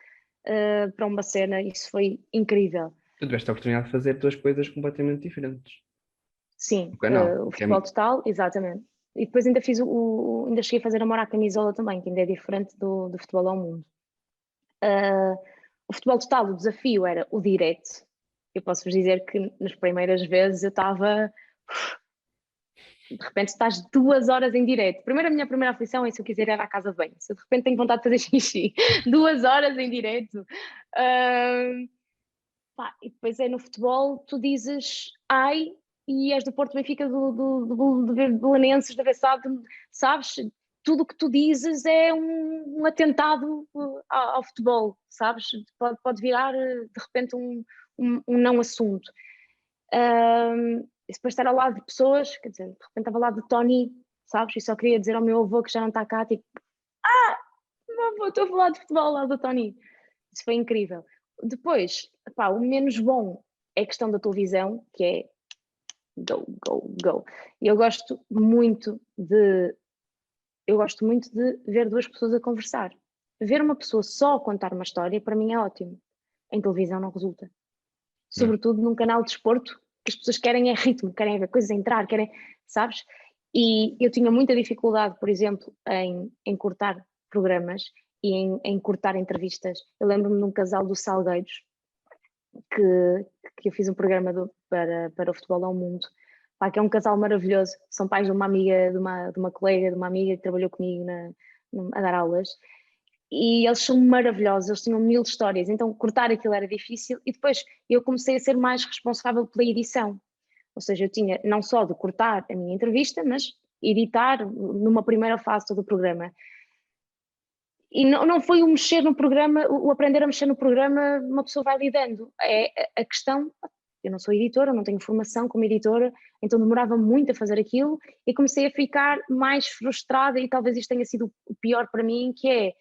E: para uma cena, isso foi incrível.
F: Tu tiveste a oportunidade de fazer duas coisas completamente diferentes.
E: Sim,
F: No canal,
E: o
F: que é
E: futebol total, exatamente. e depois ainda ainda cheguei a fazer amor à camisola também, que ainda é diferente do futebol ao mundo. O futebol total, o desafio era o direto. Eu posso-vos dizer que nas primeiras vezes eu estava... De repente estás 2 horas em direto. Primeiro, a minha primeira aflição é se eu quiser ir à casa de banho. Se eu de repente tenho vontade de fazer xixi, 2 horas em direto. E depois é no futebol, tu dizes ai e és do Porto, Benfica, do Belenenses, da Bessade, sabes? Tudo o que tu dizes é um atentado ao futebol, sabes? Pode virar de repente um não assunto. E depois estar ao lado de pessoas, quer dizer, de repente estava ao lado de Tony, sabes? E só queria dizer ao meu avô que já não está cá, tipo, meu avô, estou a falar de futebol ao lado do Tony. Isso foi incrível. Depois, o menos bom é a questão da televisão, que é go, go, go. E eu gosto muito de ver 2 pessoas a conversar. Ver uma pessoa só contar uma história, para mim é ótimo. Em televisão não resulta. Sobretudo num canal de desporto, que as pessoas querem é ritmo, querem ver coisas a entrar, querem, sabes? E eu tinha muita dificuldade, por exemplo, em cortar programas e em cortar entrevistas. Eu lembro-me de um casal dos Salgueiros, que eu fiz um programa para o Futebol ao Mundo, que é um casal maravilhoso, são pais de uma amiga, de uma colega, de uma amiga que trabalhou comigo a dar aulas, e eles são maravilhosos, eles tinham 1000 histórias, então cortar aquilo era difícil, e depois eu comecei a ser mais responsável pela edição, ou seja, eu tinha não só de cortar a minha entrevista, mas editar numa primeira fase todo o programa. E não foi o mexer no programa, o aprender a mexer no programa, uma pessoa vai lidando. É a questão, eu não sou editora, não tenho formação como editora, então demorava muito a fazer aquilo e comecei a ficar mais frustrada, e talvez isto tenha sido o pior para mim, que é,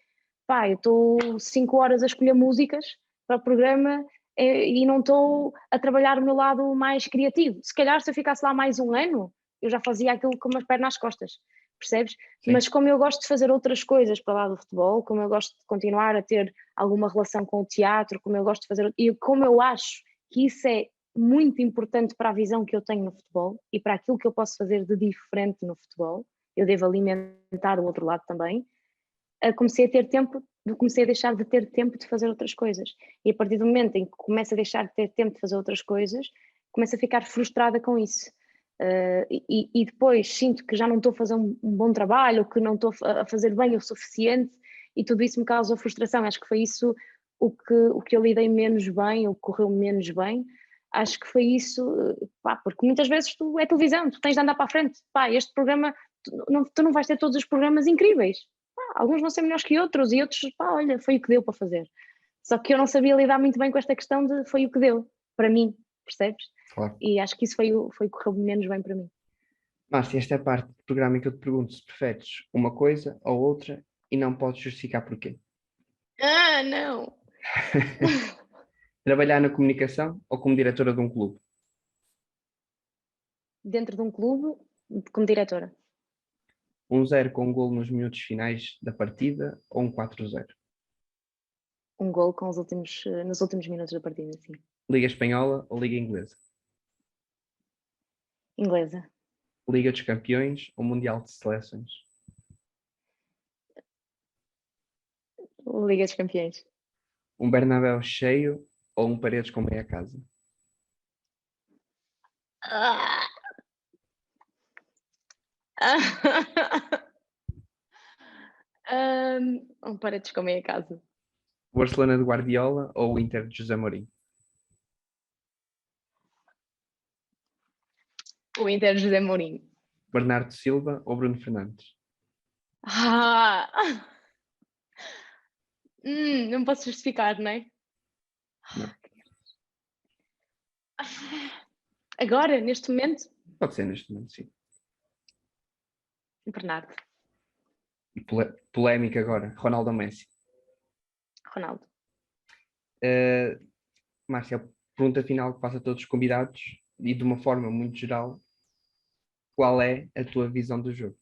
E: eu estou 5 horas a escolher músicas para o programa e não estou a trabalhar o meu lado mais criativo. Se calhar se eu ficasse lá mais um ano, eu já fazia aquilo com as pernas nas costas. Percebes? Sim. Mas como eu gosto de fazer outras coisas para lá do futebol, como eu gosto de continuar a ter alguma relação com o teatro, como eu gosto de fazer, e como eu acho que isso é muito importante para a visão que eu tenho no futebol e para aquilo que eu posso fazer de diferente no futebol, eu devo alimentar o outro lado também, comecei a deixar de ter tempo de fazer outras coisas. E a partir do momento em que começo a deixar de ter tempo de fazer outras coisas, começo a ficar frustrada com isso. E depois sinto que já não estou a fazer um bom trabalho, ou que não estou a fazer bem o suficiente, e tudo isso me causa frustração. Acho que foi isso o que eu lidei menos bem, ou que correu menos bem. Acho que foi isso, porque muitas vezes tu é televisão, tu tens de andar para a frente. Este programa, tu não vais ter todos os programas incríveis. Alguns vão ser melhores que outros, e outros, olha, foi o que deu para fazer. Só que eu não sabia lidar muito bem com esta questão de foi o que deu, para mim, percebes?
F: Claro.
E: E acho que isso foi o que correu menos bem para mim.
F: Márcia, esta é a parte do programa em que eu te pergunto se preferes uma coisa ou outra e não podes justificar porquê.
E: Não!
F: Trabalhar na comunicação ou como diretora de um clube?
E: Dentro de um clube, como diretora.
F: 1-0 com um golo nos minutos finais da partida ou um 4-0?
E: Um golo nos últimos minutos da partida, sim.
F: Liga Espanhola ou Liga Inglesa?
E: Inglesa.
F: Liga dos Campeões ou Mundial de Seleções?
E: Liga dos Campeões.
F: Um Bernabéu cheio ou um Paredes com meia casa?
E: Um Paredes com meia casa.
F: O Barcelona de Guardiola ou o Inter de José Mourinho?
E: O Inter de José Mourinho.
F: Bernardo Silva ou Bruno Fernandes?
E: Não posso justificar, não é?
F: Não.
E: Agora, neste momento?
F: Pode ser neste momento, sim.
E: Bernardo.
F: Polémica agora. Ronaldo ou Messi?
E: Ronaldo.
F: Márcia, a pergunta final que faço a todos os convidados e de uma forma muito geral, qual é a tua visão do jogo?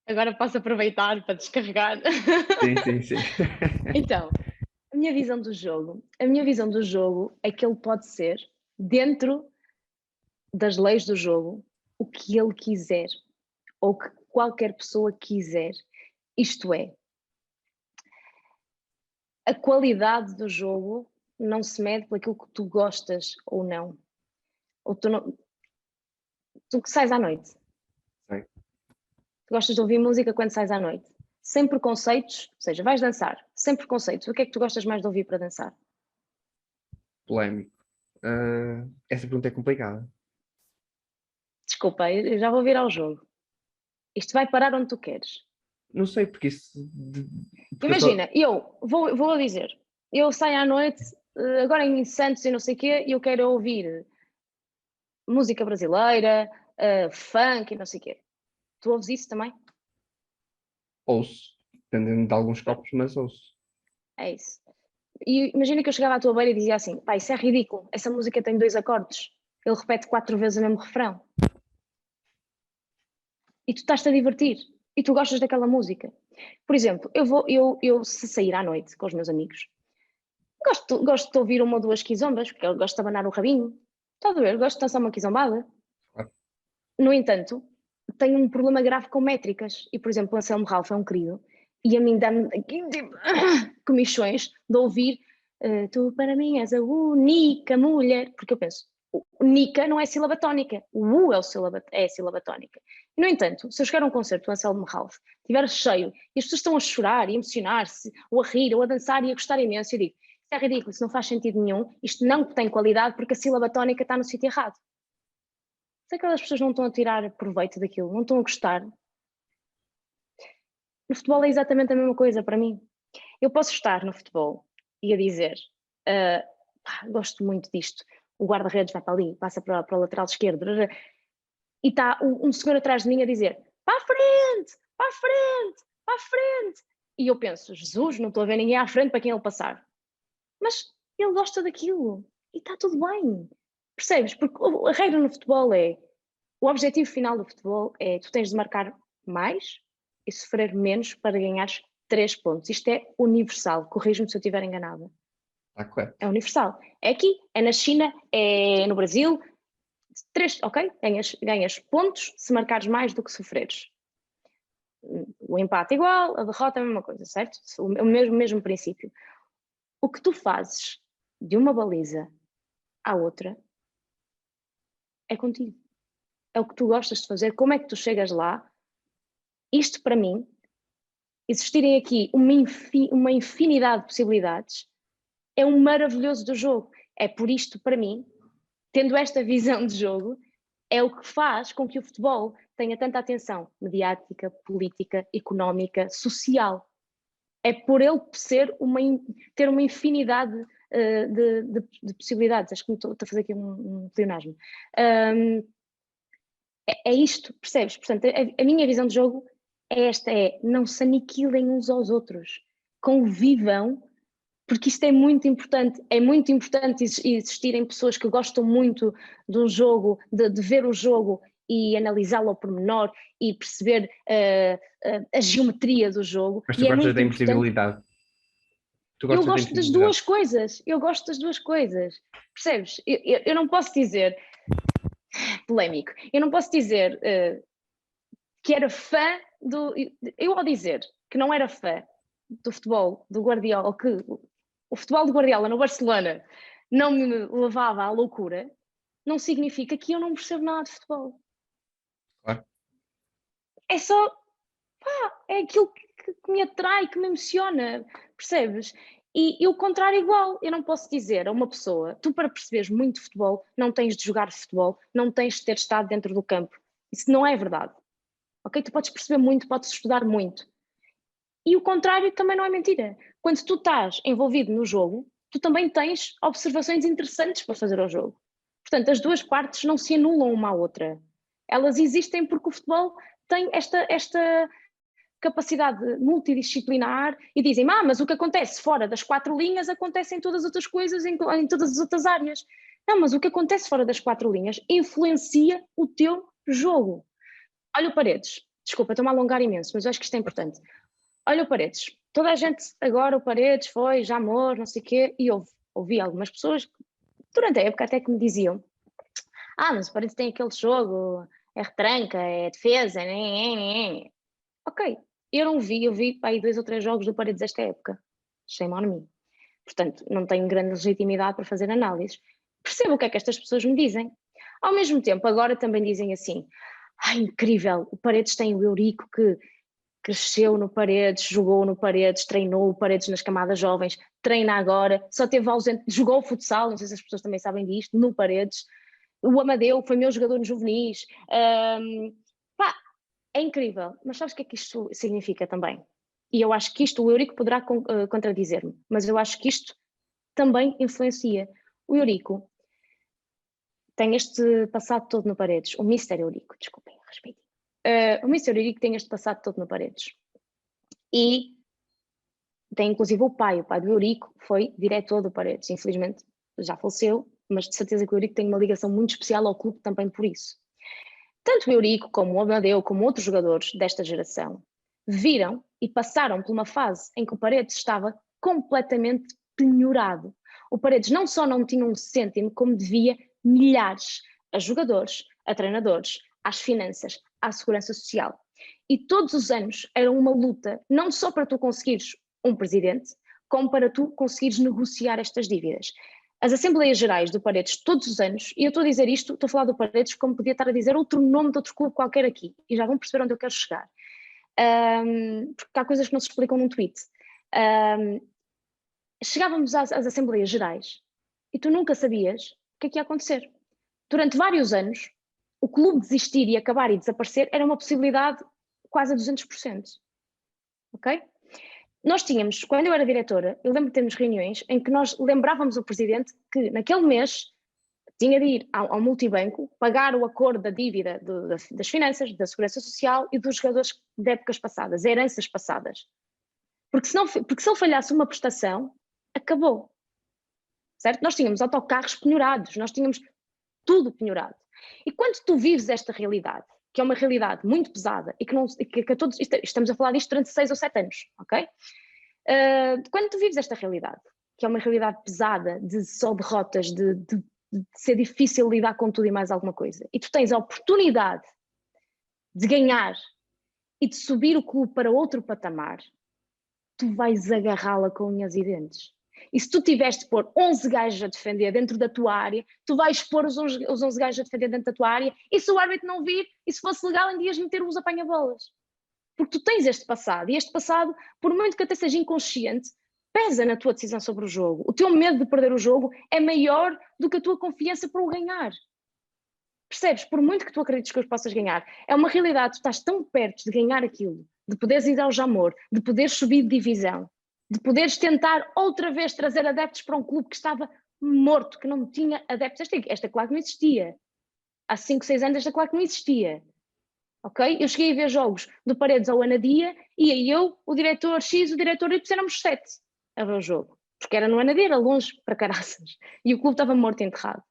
E: Agora posso aproveitar para descarregar.
F: Sim.
E: Então, a minha visão do jogo é que ele pode ser dentro das leis do jogo o que ele quiser, ou que qualquer pessoa quiser. Isto é, a qualidade do jogo não se mede por aquilo que tu gostas ou não. Ou tu que sais à noite.
F: Sim.
E: Tu gostas de ouvir música quando sais à noite. Sem preconceitos, ou seja, vais dançar, sem preconceitos. O que é que tu gostas mais de ouvir para dançar?
F: Polémico. Essa pergunta é complicada.
E: Desculpa, eu já vou virar o jogo. Isto vai parar onde tu queres.
F: Não sei, porque isso. Porque
E: Imagina, eu vou dizer, eu saio à noite, agora em Santos e não sei o quê, e eu quero ouvir música brasileira, funk e não sei o quê. Tu ouves isso também?
F: ouço, dependendo de alguns copos, mas ouço.
E: É isso. E imagina que eu chegava à tua beira e dizia assim, pá, isso é ridículo, essa música tem 2 acordes, ele repete 4 vezes o mesmo refrão. E tu estás-te a divertir, e tu gostas daquela música. Por exemplo, eu se sair à noite com os meus amigos, gosto de ouvir uma ou duas quizombas, porque eu gosto de abanar o rabinho. Estás a ver? Gosto de dançar uma quizombada.
F: Claro.
E: No entanto, tenho um problema grave com métricas. E, por exemplo, o Anselmo Ralph é um querido. E a mim dá-me tipo, comichões de ouvir tu para mim és a única mulher. Porque eu penso, única não é sílaba tónica. O U é a sílaba tónica. No entanto, se eu chegar a um concerto do Anselmo Ralph, estiver cheio, e as pessoas estão a chorar, e a emocionar-se, ou a rir, ou a dançar e a gostar imenso, eu digo, isso é ridículo, isso não faz sentido nenhum, isto não tem qualidade porque a sílaba tónica está no sítio errado. Se aquelas pessoas não estão a tirar proveito daquilo, não estão a gostar. No futebol é exatamente a mesma coisa para mim. Eu posso estar no futebol e a dizer, gosto muito disto, o guarda-redes vai para ali, passa para o lateral esquerdo, e está um senhor atrás de mim a dizer, para a frente, para a frente, para a frente. E eu penso, Jesus, não estou a ver ninguém à frente para quem ele passar. Mas ele gosta daquilo e está tudo bem. Percebes? Porque a regra no futebol é, o objetivo final do futebol é tu tens de marcar mais e sofrer menos para ganhares 3 pontos. Isto é universal, corrijo-me se eu estiver enganada.
F: Está correto.
E: É universal. É aqui, é na China, é no Brasil. 3, ok? Ganhas pontos se marcares mais do que sofreres. O empate igual, a derrota é a mesma coisa, certo? O mesmo princípio. O que tu fazes de uma baliza à outra é contigo. É o que tu gostas de fazer, como é que tu chegas lá. Isto para mim, existirem aqui uma infinidade de possibilidades, é um maravilhoso do jogo. É por isto, para mim, tendo esta visão de jogo, é o que faz com que o futebol tenha tanta atenção mediática, política, económica, social. É por ele ter uma infinidade de possibilidades. Acho que estou a fazer aqui um pleonasmo. É isto, percebes? Portanto, a minha visão de jogo é esta, não se aniquilem uns aos outros, convivam, porque isto é muito importante existirem pessoas que gostam muito de um jogo, de ver o jogo e analisá-lo ao pormenor e perceber a geometria do jogo.
F: Mas tu gostas da imprevisibilidade.
E: Eu gosto das duas coisas, percebes? Eu não posso dizer, polémico, eu não posso dizer que era fã eu ao dizer que não era fã do futebol do Guardiola, ou que o futebol do Guardiola no Barcelona não me levava à loucura, não significa que eu não percebo nada de futebol.
F: Claro.
E: É só, é aquilo que me atrai, que me emociona, percebes? E o contrário é igual, eu não posso dizer a uma pessoa, tu para perceberes muito futebol, não tens de jogar futebol, não tens de ter estado dentro do campo. Isso não é verdade. Ok? Tu podes perceber muito, podes estudar muito. E o contrário também não é mentira. Quando tu estás envolvido no jogo, tu também tens observações interessantes para fazer ao jogo. Portanto, as duas partes não se anulam uma à outra. Elas existem porque o futebol tem esta capacidade multidisciplinar e dizem, mas o que acontece fora das 4 linhas acontece em todas as outras coisas, em todas as outras áreas. Não, mas o que acontece fora das 4 linhas influencia o teu jogo. Olha o Paredes. Desculpa, estou-me a alongar imenso, mas eu acho que isto é importante. Olha o Paredes. Toda a gente, agora o Paredes foi, já amor, não sei o quê, e ouvi algumas pessoas, durante a época até que me diziam, Mas o Paredes tem aquele jogo, é retranca, é defesa, Ok, eu vi aí 2 ou 3 jogos do Paredes esta época. Shame on me. Portanto, não tenho grande legitimidade para fazer análises. Percebo o que é que estas pessoas me dizem. Ao mesmo tempo, agora também dizem assim, incrível, o Paredes tem o Eurico que cresceu no Paredes, jogou no Paredes, treinou o Paredes nas camadas jovens, treina agora, só teve ausente, jogou futsal, não sei se as pessoas também sabem disto, no Paredes. O Amadeu foi meu jogador no juvenis. É incrível, mas sabes o que é que isto significa também? E eu acho que isto o Eurico poderá contradizer-me, mas eu acho que isto também influencia. O Eurico tem este passado todo no Paredes, o Mister Eurico, desculpem, respeito. O Mister Eurico tem este passado todo no Paredes. E tem inclusive o pai do Eurico foi diretor do Paredes, infelizmente já faleceu, mas de certeza que o Eurico tem uma ligação muito especial ao clube também por isso. Tanto o Eurico como o Amadeu, como outros jogadores desta geração, viram e passaram por uma fase em que o Paredes estava completamente penhorado. O Paredes não só não tinha um cêntimo, como devia milhares a jogadores, a treinadores, às finanças, à segurança social. E todos os anos era uma luta, não só para tu conseguires um presidente, como para tu conseguires negociar estas dívidas. As Assembleias Gerais do Paredes, todos os anos, e eu estou a dizer isto, estou a falar do Paredes como podia estar a dizer outro nome de outro clube qualquer aqui, e já vão perceber onde eu quero chegar. Porque há coisas que não se explicam num tweet. Chegávamos às Assembleias Gerais e tu nunca sabias o que é que ia acontecer. Durante vários anos, o clube desistir e acabar e desaparecer era uma possibilidade quase a 200%. Ok? Nós tínhamos, quando eu era diretora, eu lembro de termos reuniões em que nós lembrávamos o presidente que naquele mês tinha de ir ao multibanco pagar o acordo da dívida das finanças, da segurança social e dos jogadores de épocas passadas, heranças passadas. Porque se ele falhasse uma prestação, acabou. Certo? Nós tínhamos autocarros penhorados, nós tínhamos tudo penhorado. E quando tu vives esta realidade, que é uma realidade muito pesada e que a todos, estamos a falar disto durante 6 ou 7 anos, ok? Quando tu vives esta realidade, que é uma realidade pesada, de só derrotas, de ser difícil lidar com tudo e mais alguma coisa, e tu tens a oportunidade de ganhar e de subir o clube para outro patamar, tu vais agarrá-la com unhas e dentes. E se tu tiveres de pôr 11 gajos a defender dentro da tua área, tu vais pôr os 11 gajos a defender dentro da tua área, e se o árbitro não vir, e se fosse legal, ainda ias meter os apanha-bolas. Porque tu tens este passado, e este passado, por muito que até seja inconsciente, pesa na tua decisão sobre o jogo. O teu medo de perder o jogo é maior do que a tua confiança para o ganhar. Percebes? Por muito que tu acredites que os possas ganhar, é uma realidade, tu estás tão perto de ganhar aquilo, de poderes ir ao Jamor, de poderes subir de divisão, de poderes tentar outra vez trazer adeptos para um clube que estava morto, que não tinha adeptos. Esta claque não existia. Há 5, 6 anos esta claque não existia. Ok? Eu cheguei a ver jogos do Paredes ao Anadia e aí eu, o diretor X, o diretor Y, éramos 7 a ver o jogo. Porque era no Anadia, era longe para caraças. E o clube estava morto e enterrado.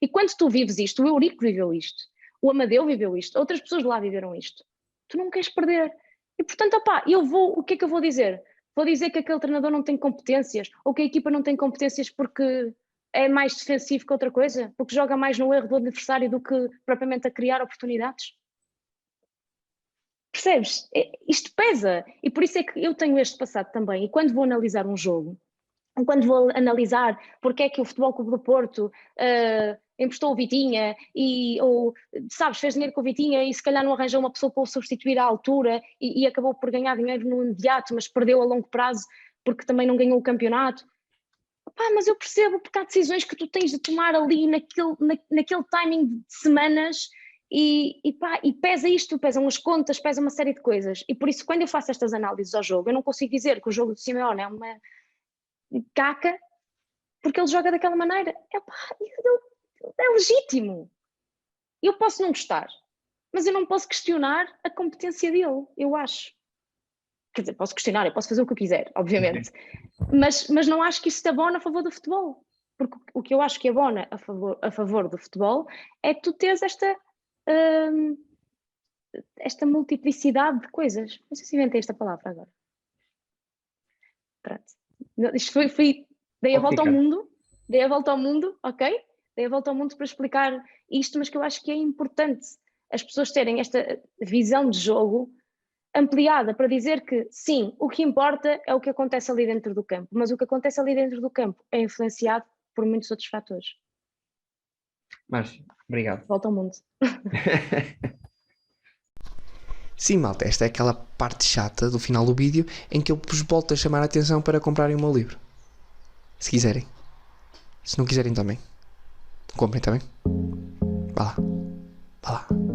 E: E quando tu vives isto, o Eurico viveu isto, o Amadeu viveu isto, outras pessoas de lá viveram isto. Tu não queres perder. E portanto, o que é que eu vou dizer? Vou dizer que aquele treinador não tem competências, ou que a equipa não tem competências porque é mais defensivo que outra coisa, porque joga mais no erro do adversário do que propriamente a criar oportunidades. Percebes? Isto pesa, e por isso é que eu tenho este passado também, e quando vou analisar um jogo, quando vou analisar porque é que o Futebol Clube do Porto emprestou o Vitinha, ou sabes, fez dinheiro com o Vitinha e se calhar não arranjou uma pessoa para o substituir à altura e acabou por ganhar dinheiro no imediato, mas perdeu a longo prazo porque também não ganhou o campeonato. Mas eu percebo, porque há decisões que tu tens de tomar ali naquele timing de semanas e pesa isto, pesam as contas, pesa uma série de coisas. E por isso, quando eu faço estas análises ao jogo, eu não consigo dizer que o jogo do Simeone é uma caca porque ele joga daquela maneira. É legítimo. Eu posso não gostar, mas eu não posso questionar a competência dele, eu acho. Quer dizer, posso questionar, eu posso fazer o que eu quiser, obviamente, mas não acho que isso abona a favor do futebol, porque o que eu acho que abona a favor do futebol é que tu tens esta multiplicidade de coisas. Não sei se inventei esta palavra agora. Pronto. Isto dei a volta ao mundo, ok? dei a volta ao mundo para explicar isto, mas que eu acho que é importante as pessoas terem esta visão de jogo ampliada para dizer que, sim, o que importa é o que acontece ali dentro do campo, mas o que acontece ali dentro do campo é influenciado por muitos outros fatores.
F: Márcio, obrigado.
E: Volta ao mundo.
A: Sim, malta, esta é aquela parte chata do final do vídeo em que eu vos volto a chamar a atenção para comprarem o meu livro. Se quiserem. Se não quiserem também. Comprem também. Vá lá. Vá lá.